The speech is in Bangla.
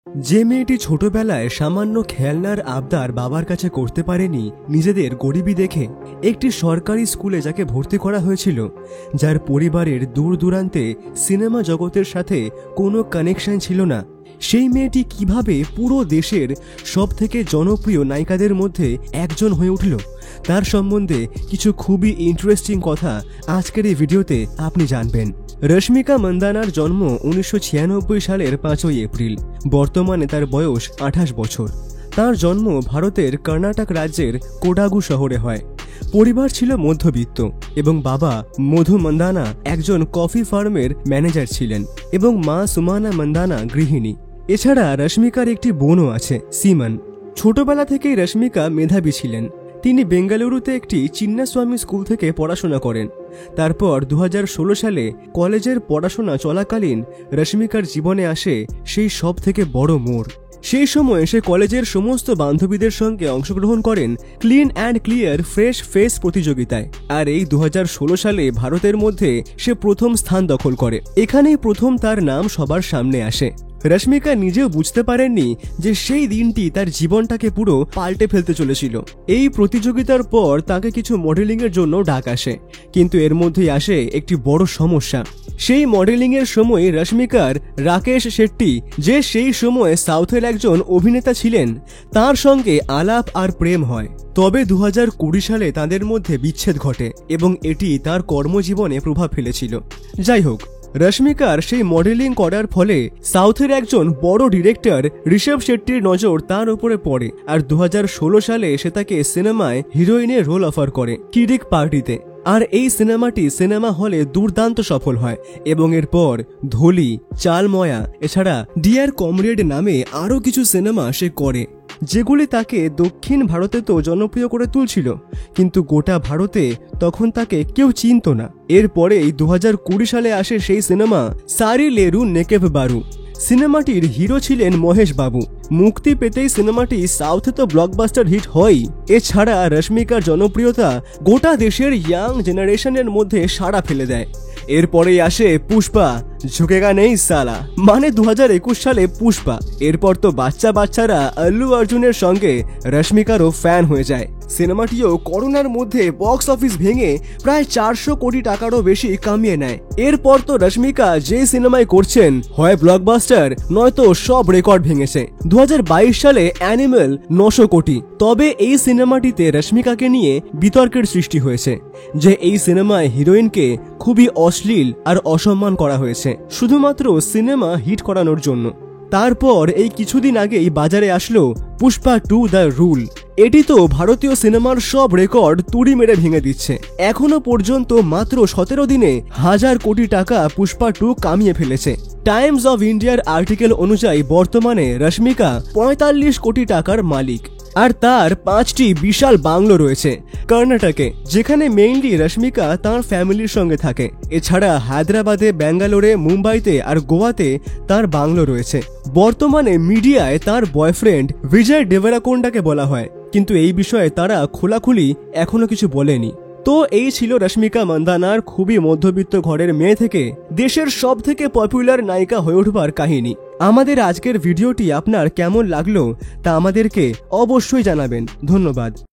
যে মেয়েটি ছোটবেলায় সামান্য খেলনার আবদার বাবার কাছে করতে পারেনি নিজেদের গরিবি দেখে একটি সরকারি স্কুলে যাকে ভর্তি করা হয়েছিল, যার পরিবারের দূর দূরান্তে সিনেমা জগতের সাথে কোনো কানেকশন ছিল না, সেই মেয়েটি কিভাবে পুরো দেশের সবথেকে জনপ্রিয় নায়িকাদের মধ্যে একজন হয়ে উঠল, তার সম্বন্ধে কিছু খুবই ইন্টারেস্টিং কথা আজকের এই ভিডিওতে আপনি জানবেন। রশ্মিকা মন্দানার জন্ম 1996 সালের 5ই এপ্রিল। বর্তমানে তার বয়স 28 বছর। তার জন্ম ভারতের কর্ণাটক রাজ্যের কোডাগু শহরে হয়। পরিবার ছিল মধ্যবিত্ত এবং বাবা মধু মন্দানা একজন কফি ফার্মের ম্যানেজার ছিলেন এবং মা সুমানা মন্দানা গৃহিণী। এছাড়া রশ্মিকার একটি বোনও আছে, সিমন। ছোটবেলা থেকেই রশ্মিকা মেধাবী ছিলেন। তিনি বেঙ্গালুরুতে একটি চিন্নাস্বামী স্কুল থেকে পড়াশোনা করেন। তারপর 2016 সালে কলেজের পড়াশোনা চলাকালীন রশ্মিকার জীবনে আসে সেই সব থেকে বড় মোড়। সেই সময় সে কলেজের সমস্ত বান্ধবীদের সঙ্গে অংশগ্রহণ করেন clean and clear fresh face প্রতিযোগিতায়। আর এই 2016 সালে ভারতের মধ্যে সে প্রথম স্থান দখল করে। এখানেই প্রথম তার নাম সবার সামনে আসে। রশ্মিকা নিজেও বুঝতে পারেননি যে সেই দিনটি তার জীবনটাকে পুরো পাল্টে ফেলতে চলেছিল। এই প্রতিযোগিতার পর তাকে কিছু মডেলিং এর জন্য ডাক আসে, কিন্তু এর মধ্যেই আসে একটি বড় সমস্যা। সেই মডেলিং এর সময় রশ্মিকার রাকেশ শেট্টি, যে সেই সময় সাউথের একজন অভিনেতা ছিলেন, তার সঙ্গে আলাপ আর প্রেম হয়। তবে 2020 সালে তাদের মধ্যে বিচ্ছেদ ঘটে এবং এটি তার কর্মজীবনে প্রভাব ফেলেছিল। যাই হোক, রশ্মিকার সেই মডেলিং করার ফলে সাউথের একজন বড় ডিরেক্টর ঋষভ শেট্টির নজর তার উপরে পড়ে আর 2016 সালে সে তাকে সিনেমায় হিরোইনের রোল অফার করে কিডিক পার্টিতে। আর এই সিনেমাটি সিনেমা হলে দুর্দান্ত সফল হয় এবং এরপর ধোলি, চালময়া, এছাড়া ডিয়ার কমরেড নামে আরও কিছু সিনেমা সে করে, যেগুলি তাকে দক্ষিণ ভারতে তো জনপ্রিয় করে তুলছিল, কিন্তু গোটা ভারতে তখন তাকে কেউ চিনত না। এরপরেই 2020 সালে আসে সেই সিনেমা সারি লেরু নেকেভ বারু। সিনেমাটির হিরো ছিলেন মহেশ বাবু। মুক্তি পেতেই সিনেমাটি সাউথে তো ব্লকবাস্টার হিট হয়। এছাড়া রশ্মিকার জনপ্রিয়তা গোটা দেশের ইয়াং জেনারেশনের মধ্যে সাড়া ফেলে দেয়। এরপরেই আসে পুষ্পা, ঝুঁকেগা নেই সালা, মানে 2021 সালে পুষ্পা। এরপর তো বাচ্চারা আল্লু অর্জুনের সঙ্গে রশ্মিকারও ফ্যান হয়ে যায়। সিনেমাটিও করোনার মধ্যে বক্স অফিস ভেঙে প্রায় 400 কোটি টাকারও বেশি কামিয়ে নেয়। এরপর তো রশ্মিকা যে সিনেমায় করছেন হয় ব্লকবাস্টার নয়তো সব রেকর্ড ভেঙেছে। 2022 সালে অ্যানিমেল 900 কোটি। তবে এই সিনেমাটিতে রশ্মিকাকে নিয়ে বিতর্কের সৃষ্টি হয়েছে যে এই সিনেমায় হিরোইনকে খুবই অশ্লীল আর অসম্মান করা হয়েছে শুধুমাত্র সিনেমা হিট করানোর জন্য। তারপর এই কিছুদিন আগেই বাজারে আসলো পুষ্পা 2 দ্য রুল। এটি তো ভারতীয় সিনেমার সব রেকর্ড তুড়ি মেরে ভেঙে দিচ্ছে। এখনো পর্যন্ত মাত্র 17 দিনে 1000 কোটি টাকা পুষ্পা 2 কামিয়ে ফেলেছে। টাইমস অফ ইন্ডিয়ার আর্টিকেল অনুযায়ী বর্তমানে রশ্মিকা 45 কোটি টাকার মালিক। আর তার 5টি বিশাল বাংলো রয়েছে কর্ণাটকে, যেখানে মেইনলি রশ্মিকা তার ফ্যামিলির সঙ্গে থাকে। এছাড়া হায়দ্রাবাদে, ব্যাঙ্গালোরে, মুম্বাইতে আর গোয়াতে তার বাংলো রয়েছে। বর্তমানে মিডিয়ায় তার বয়ফ্রেন্ড বিজয় দেবরাকোন্ডাকে বলা হয়, কিন্তু এই বিষয়ে তারা খোলাখুলি এখনো কিছু বলেনি। তো এই ছিল রশ্মিকা মন্দানার খুবই মধ্যবিত্ত ঘরের মেয়ে থেকে দেশের সব থেকে পপুলার নায়িকা হয়ে উঠবার কাহিনী। আমাদের আজকের ভিডিওটি আপনার কেমন লাগলো তা আমাদেরকে অবশ্যই জানাবেন। ধন্যবাদ।